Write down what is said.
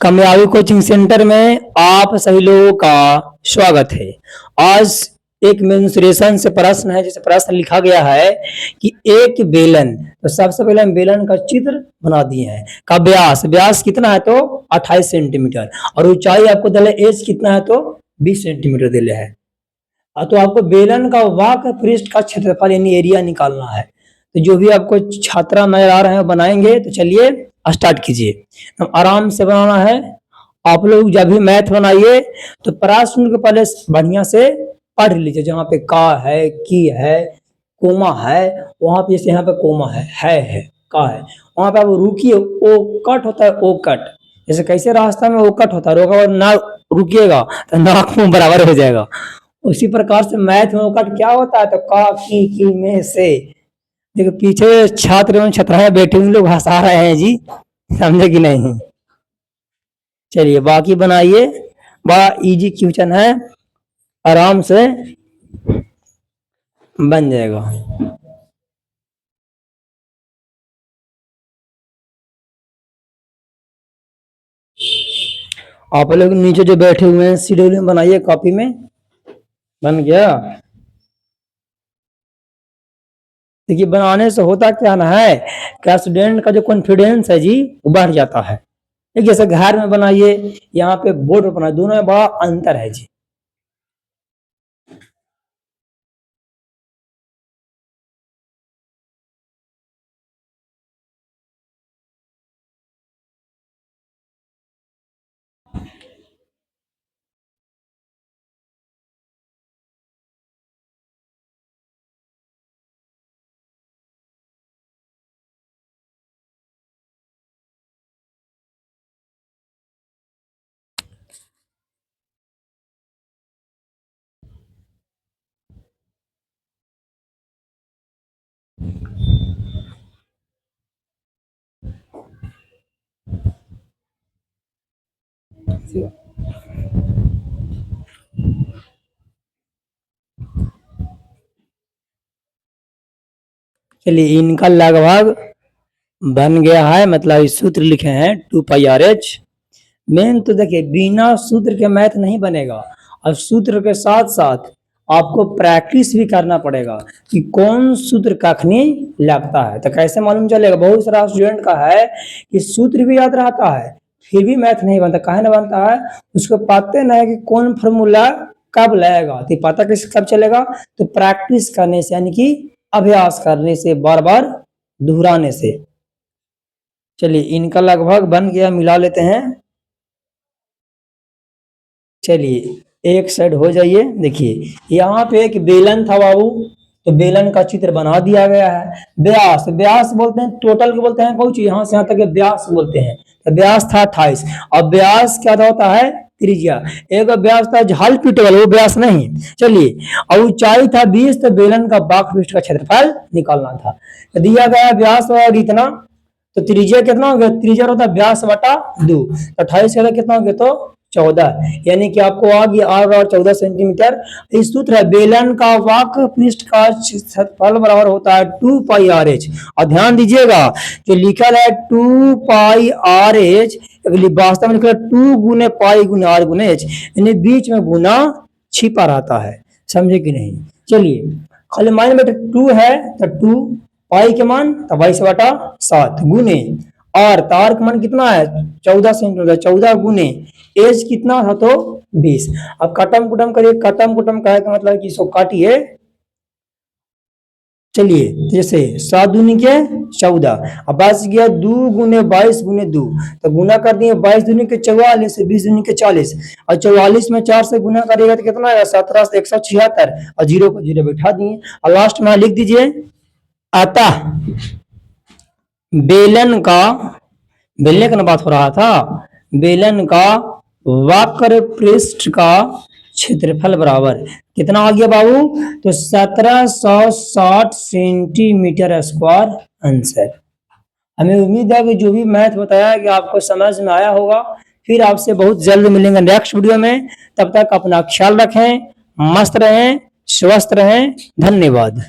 कामयाबी coaching centre में आप सभी लोगों का स्वागत है। आज एक मेंसुरेशन से प्रश्न है, जैसे प्रश्न लिखा गया है कि एक बेलन, तो सबसे पहले हम बेलन का चित्र बना दिए हैं। का व्यास व्यास कितना है तो 28 सेंटीमीटर और ऊंचाई आपको दिले एच कितना है तो 20 सेंटीमीटर दिले है। तो आपको बेलन का वाक पृष्ठ का क्षेत्रफल यानी एरिया निकालना है। तो जो भी आपको छात्रा नजर आ रहे हैं बनाएंगे, तो चलिए स्टार्ट कीजिए। तो आराम से बनाना है। आप लोग जब भी मैथ बनाइए तो प्रश्न को पहले बढ़िया से पढ़ लीजिए। जहाँ पे का है, की है, कोमा है, वहां पे जैसे यहाँ पे कोमा है का है, वहां पे आप रुकिए। ओ कट होता है, ओ कट, जैसे कैसे रास्ता में ओ कट होता है, रोका और ना रुकिएगा तो नाक मुंह बराबर हो जाएगा। उसी प्रकार से मैथ में ओ कट क्या होता है तो का, की, में, से। देखो पीछे छात्र एवं छात्राएं बैठे हुए लोग हंसा रहे हैं जी, समझे कि नहीं। चलिए बाकी बनाइए, बड़ा इजी क्वेश्चन है, आराम से बन जाएगा। आप लोग नीचे जो बैठे हुए हैं शेड्यूल में बनाइए, कॉपी में। बन गया। देखिए बनाने से होता क्या ना है कि स्टूडेंट का जो कॉन्फिडेंस है जी वो बढ़ जाता है। एक जैसे घर में बनाइए, यहाँ पे बोर्ड में बनाइए, दोनों में बड़ा अंतर है जी। चलिए इनका लगभग बन गया है, मतलब इस सूत्र लिखे हैं 2πRH। मेन तो देखिए बिना सूत्र के मैथ नहीं बनेगा, और सूत्र के साथ साथ आपको प्रैक्टिस भी करना पड़ेगा कि कौन सूत्र कखनी लगता है। तो कैसे मालूम चलेगा? बहुत सारा स्टूडेंट का है कि सूत्र भी याद रहता है फिर भी मैथ नहीं बनता। काहे ना बनता है? उसको पता नहीं है कि कौन फॉर्मूला कब लगेगा। तो पता कैसे कब चलेगा? तो प्रैक्टिस करने से, यानी कि अभ्यास करने से, बार बार दोहराने से। चलिए इनका लगभग बन गया, मिला लेते हैं। चलिए एक साइड हो जाइए। देखिए यहाँ पे एक बेलन था बाबू, तो बेलन का चित्र बना दिया गया है। व्यास व्यास बोलते हैं, टोटल को बोलते हैं कौन, यहाँ से यहाँ तक व्यास बोलते हैं। तो व्यास था 28। अब व्यास क्या होता है? त्रिज्या। एक व्यास था झाल पीटे वाला, वो व्यास नहीं। चलिए और ऊंचाई था 20, तो बेलन का बाक पृष्ठ का क्षेत्रफल निकालना था। तो दिया गया व्यास और इतना, तो त्रिज्या कितना हो गया? त्रिज्या होता है व्यास बटा 2। 28 का कितना हो गया तो 14, यानी कि आपको आ गया 8 और 14 सेंटीमीटर। इस सूत्र है बेलन का वाक पृष्ठ का क्षेत्रफल बराबर होता है 2πRH। और ध्यान दीजिएगा जो लिखा है 2πRH, वास्तव में लिखा 2 गुने पाई गुने आर गुने एच, यानी बीच में गुना छिपा रहता है। समझे कि नहीं? चलिए खाली माइंड में 2 है तो 2 पाई के मान तो 22/7 गुने और तार का मान कितना है 14 सेंटीमीटर, 14 गुने एज कितना था तो 20। अब कटम कुटम करिए, कटम कुटम का मतलब कि इसको काटिए। चलिए जैसे 7 दूनी के 14, अब बच गया 2 गुने 22 गुने 2, तो गुना कर दिए 22 दूनी के 44, 20 दूनी के 40, और 44 में 4 से गुना करिएगा तो कितना है 17 से 176, और जीरो को जीरो बैठा दिए। और लास्ट में लिख दीजिए अतः बेलन का, बेलने का बात हो रहा था, बेलन का वक्र पृष्ठ का क्षेत्रफल बराबर कितना आ गया बाबू? तो 1760 सेंटीमीटर स्क्वायर आंसर। हमें उम्मीद है कि जो भी मैथ बताया कि आपको समझ में आया होगा। फिर आपसे बहुत जल्द मिलेंगे नेक्स्ट वीडियो में। तब तक अपना ख्याल रखें, मस्त रहें, स्वस्थ रहें। धन्यवाद।